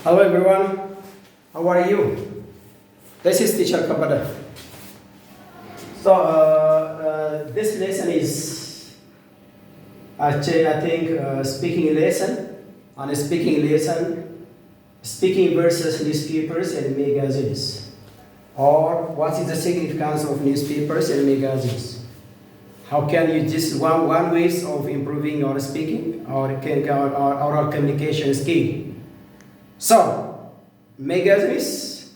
Hello everyone, how are you? This is teacher Kapada. So this lesson is actually I think speaking lesson, and speaking versus newspapers and magazines, or what is the significance of newspapers and magazines? How can you just one ways of improving your speaking or oral communication skill? So, magazines,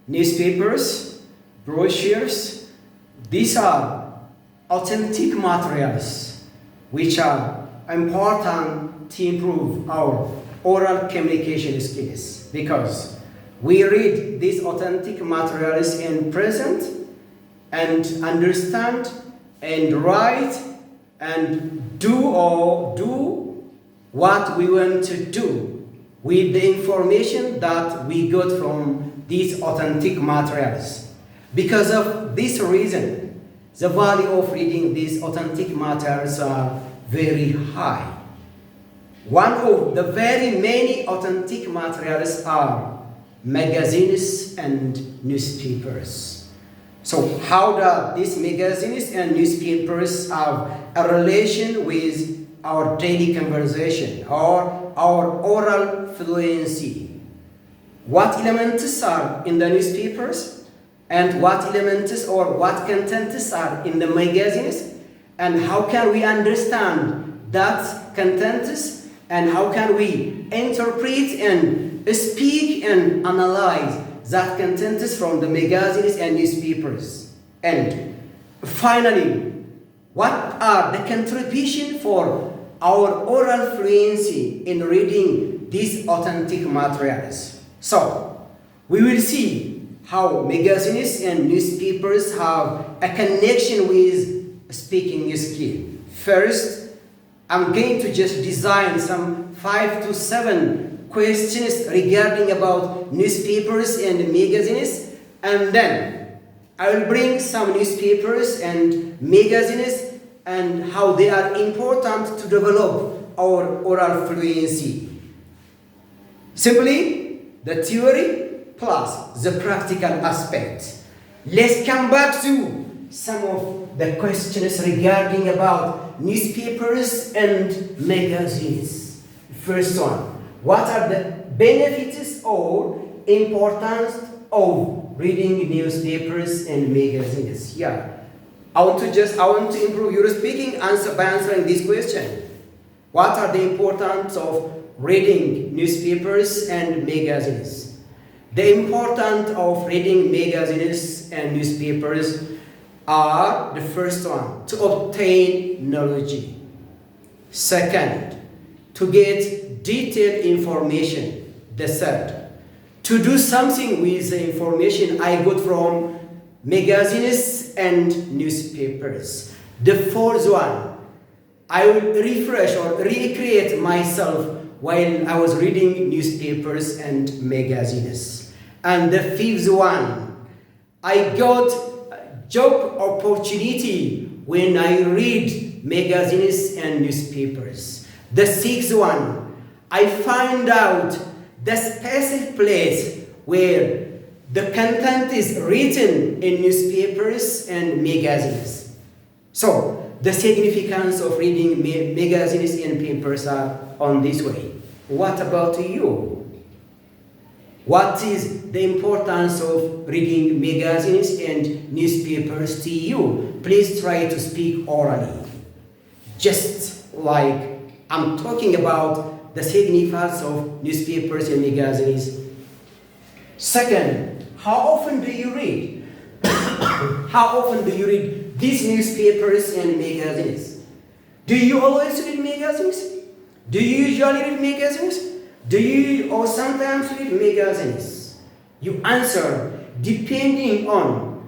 newspapers, brochures, these are authentic materials which are important to improve our oral communication skills, because we read these authentic materials in present and understand and write and do what we want to do with the information that we got from these authentic materials. Because of this reason, the value of reading these authentic materials are very high. One of the very many authentic materials are magazines and newspapers. So how do these magazines and newspapers have a relation with our daily conversation or our oral fluency? What elements are in the newspapers and what elements or what contents are in the magazines, and how can we understand that contents, and how can we interpret and speak and analyze that contents from the magazines and newspapers? And finally, what are the contributions for our oral fluency in reading these authentic materials? So, we will see how magazines and newspapers have a connection with speaking skill. First, I'm going to just design some 5 to 7 questions regarding about newspapers and magazines, and then I will bring some newspapers and magazines and how they are important to develop our oral fluency. Simply, the theory plus the practical aspect. Let's come back to some of the questions regarding about newspapers and magazines. First one, what are the benefits or importance of reading newspapers and magazines? Yeah. I want to improve your speaking by answering this question. What are the importance of reading newspapers and magazines? The importance of reading magazines and newspapers are: the first one, to obtain knowledge. Second, to get detailed information. The third, to do something with the information I got from magazines and newspapers. The fourth one, I will refresh or recreate myself while I was reading newspapers and magazines. And the fifth one, I got a job opportunity when I read magazines and newspapers. The sixth one, I find out the specific place where the content is written in newspapers and magazines. So, the significance of reading magazines and papers are on this way. What about you? What is the importance of reading magazines and newspapers to you? Please try to speak orally. Just like I'm talking about the significance of newspapers and magazines. Second, how often do you read? How often do you read these newspapers and magazines? Do you always read magazines? Do you usually read magazines? Do you or sometimes read magazines? You answer depending on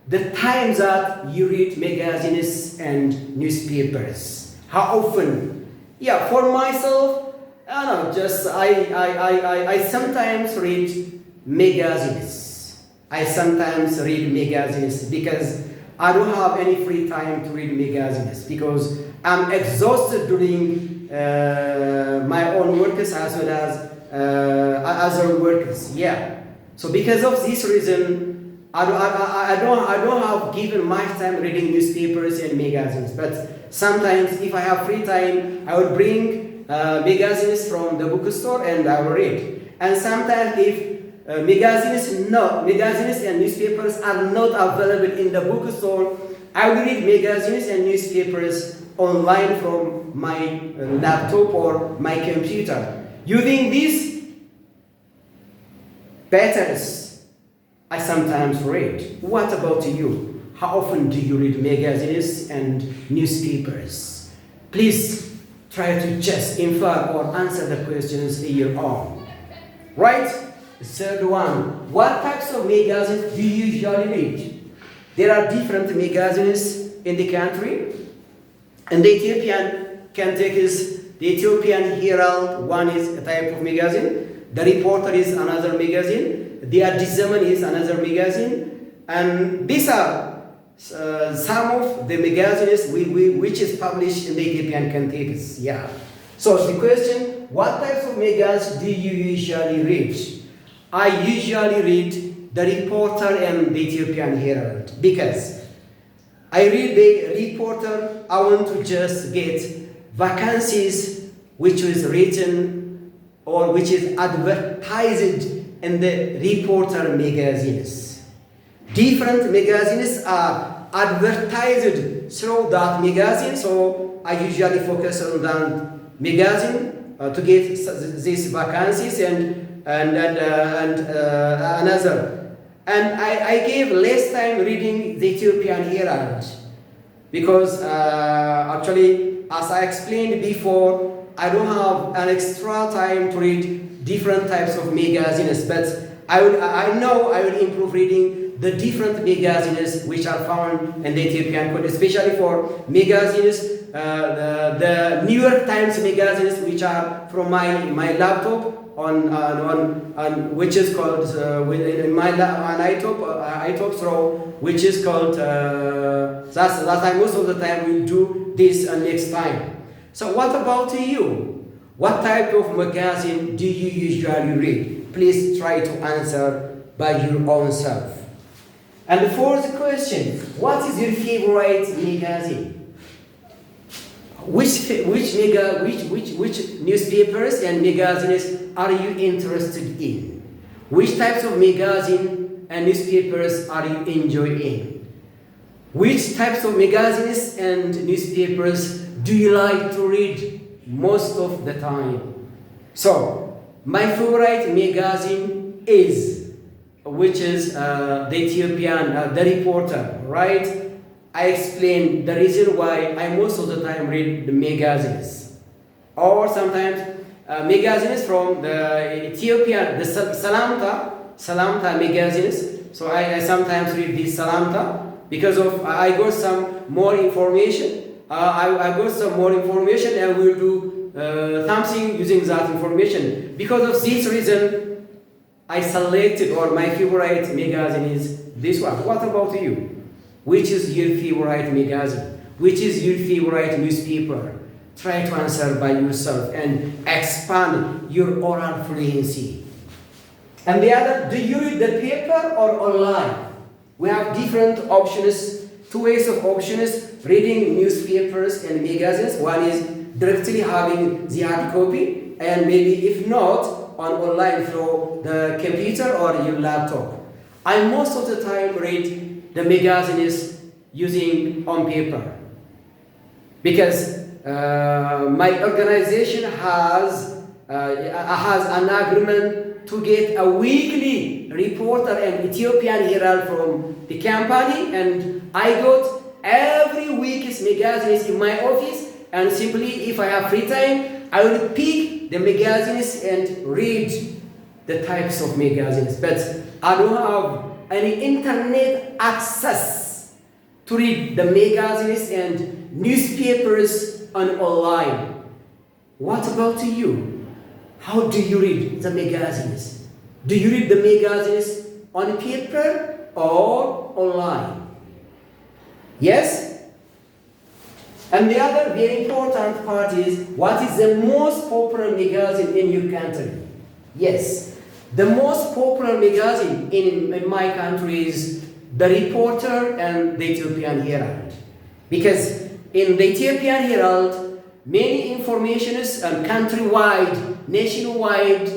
the time that you read magazines and newspapers. How often? Yeah, for myself, I don't know, I sometimes read magazines. I sometimes read magazines because I don't have any free time to read magazines, because I'm exhausted during my own works as well as other workers. Yeah. So because of this reason, I don't have given much time reading newspapers and magazines. But sometimes, if I have free time, I will bring magazines from the bookstore and I will read. And sometimes, if magazines and newspapers are not available in the bookstore, I will read magazines and newspapers online from my laptop or my computer. Using these patterns, I sometimes read. What about you? How often do you read magazines and newspapers? Please try to just infer or answer the questions here on. Right? The third one. What types of magazines do you usually read? There are different magazines in the country. And the Ethiopian can take the Ethiopian Herald, one is a type of magazine. The Reporter is another magazine. The Addis Zaman is another magazine. And these are some of the magazines which is published in the Ethiopian countries. Yeah. So the question, what types of magazines do you usually read? I usually read the Reporter and the Ethiopian Herald because I read the Reporter. I want to just get vacancies which is written or which is advertised in the Reporter magazines. Different magazines are advertised through that magazine, so I usually focus on that magazine to get these vacancies and another. And I gave less time reading the Ethiopian Herald because actually, as I explained before, I don't have an extra time to read different types of magazines. But I know I will improve reading the different magazines which are found in the Ethiopian code, especially for magazines, the New York Times magazines, which are from my laptop. On which is called in my iTalk throw, which is called that I most of the time will do this next time. So what about you? What type of magazine do you usually read? Please try to answer by your own self. And the fourth question: what is your favorite magazine? Which newspapers and magazines are you interested in? Which types of magazine and newspapers are you enjoying? Which types of magazines and newspapers do you like to read most of the time? So, my favorite magazine is, which is the Ethiopian, the Reporter, right? I explained the reason why I most of the time read the magazines. Or sometimes magazines from the Ethiopian, the Salamta magazines. So I sometimes read this Salamta because of I got some more information. I got some more information and will do something using that information. Because of this reason, I selected, or my favorite magazine is this one. What about you? Which is your favorite magazine? Which is your favorite newspaper? Try to answer by yourself and expand your oral fluency. And the other, do you read the paper or online? We have different options, two ways of options, reading newspapers and magazines. One is directly having the hard copy, and maybe if not, on online through the computer or your laptop. I most of the time read the magazines using on paper because my organization has an agreement to get a weekly Reporter and Ethiopian Herald from the company, and I got every week's magazines in my office, and simply if I have free time I will pick the magazines and read the types of magazines. But I don't have any internet access to read the magazines and newspapers on online. What about you? How do you read the magazines? Do you read the magazines on paper or online? Yes? And the other very important part is, what is the most popular magazine in your country? Yes, the most popular magazine in my country is The Reporter and the Ethiopian Herald. Because in the Ethiopian Herald, many informations and countrywide, nationwide,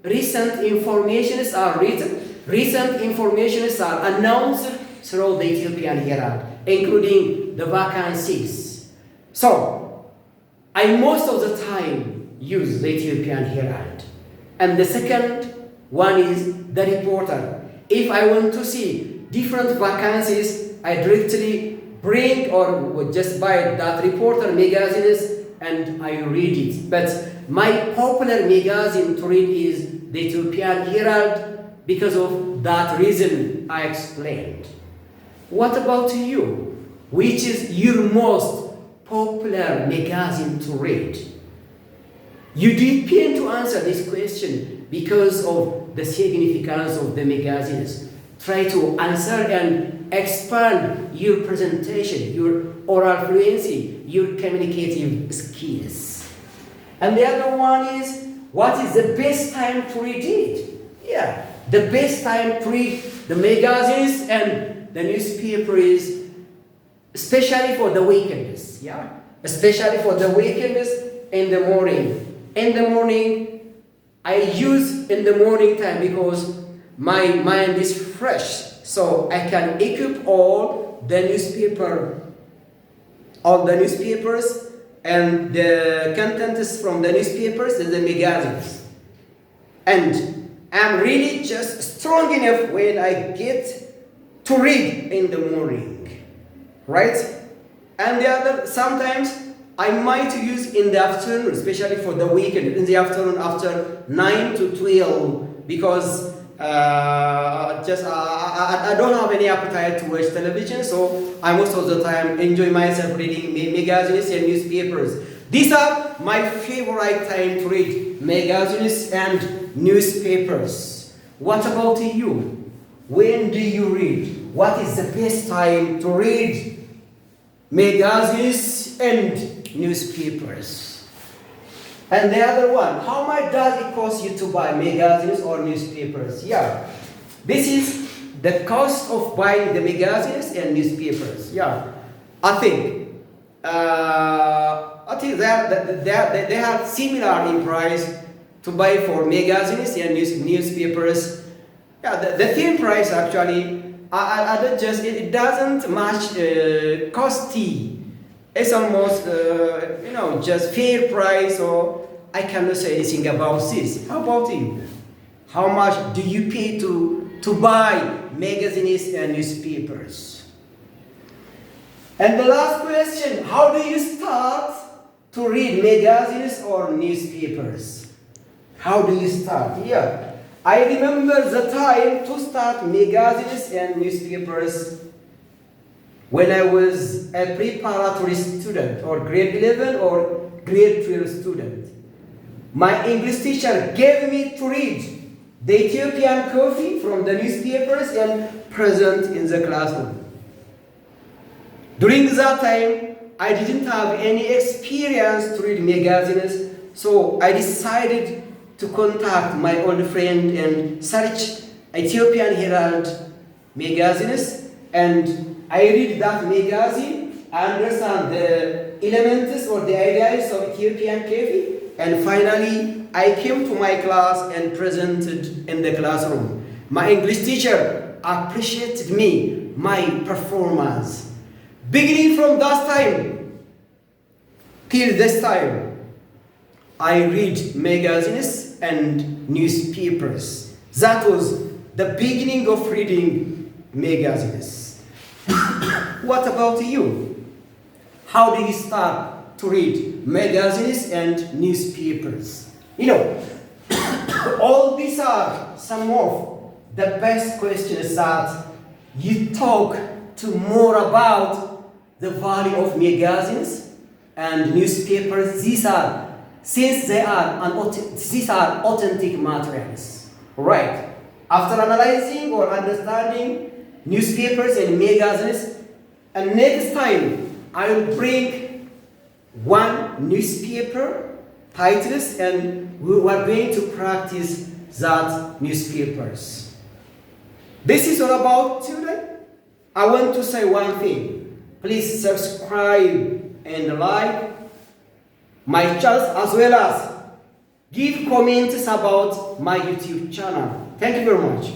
recent informations are written, recent informations are announced through the Ethiopian Herald, including the vacancies. So, I most of the time use the Ethiopian Herald. And the second one is The Reporter. If I want to see different vacancies, I directly bring or would just buy that Reporter magazines and I read it. But my popular magazine to read is the Ethiopian Herald because of that reason I explained. What about you? Which is your most popular magazine to read? You depend to answer this question because of the significance of the magazines. Try to answer and expand your presentation, your oral fluency, your communicative skills. And the other one is, what is the best time to read it? Yeah, the best time to read the magazines and the newspaper is especially for the weekends. Yeah, especially for the weekends in the morning. In the morning, I use in the morning time because my mind is fresh, so I can equip all the newspapers and the contents from the newspapers and the magazines. And I'm really just strong enough when I get to read in the morning, right? And the other, sometimes I might use in the afternoon, especially for the weekend, in the afternoon after 9 to 12, because I don't have any appetite to watch television, so I most of the time enjoy myself reading magazines and newspapers. These are my favorite time to read magazines and newspapers. What about you? When do you read? What is the best time to read magazines and newspapers? And the other one, how much does it cost you to buy magazines or newspapers? Yeah, this is the cost of buying the magazines and newspapers. Yeah, I think they are similar in price to buy for magazines and newspapers. Yeah, the same price actually. I don't just it doesn't match costly. It's almost, just fair price, so I cannot say anything about this. How about you? How much do you pay to buy magazines and newspapers? And the last question, how do you start to read magazines or newspapers? How do you start? Yeah, I remember the time to start magazines and newspapers when I was a preparatory student or grade 11 or grade 12 student. My English teacher gave me to read the Ethiopian coffee from the newspapers and present in the classroom. During that time, I didn't have any experience to read magazines, so I decided to contact my old friend and search Ethiopian Herald magazines, and I read that magazine, understand the elements or the ideas of Ethiopian coffee, and finally I came to my class and presented in the classroom. My English teacher appreciated me, my performance. Beginning from that time till this time, I read magazines and newspapers. That was the beginning of reading magazines. What about you? How do you start to read magazines and newspapers? All these are some of the best questions that you talk to more about the value of magazines and newspapers. These are authentic materials, right? After analyzing or understanding newspapers and magazines, and next time I will bring one newspaper titles and we are going to practice that newspapers. This is all about today. I want to say one thing. Please subscribe and like my channel, as well as give comments about my YouTube channel. Thank you very much.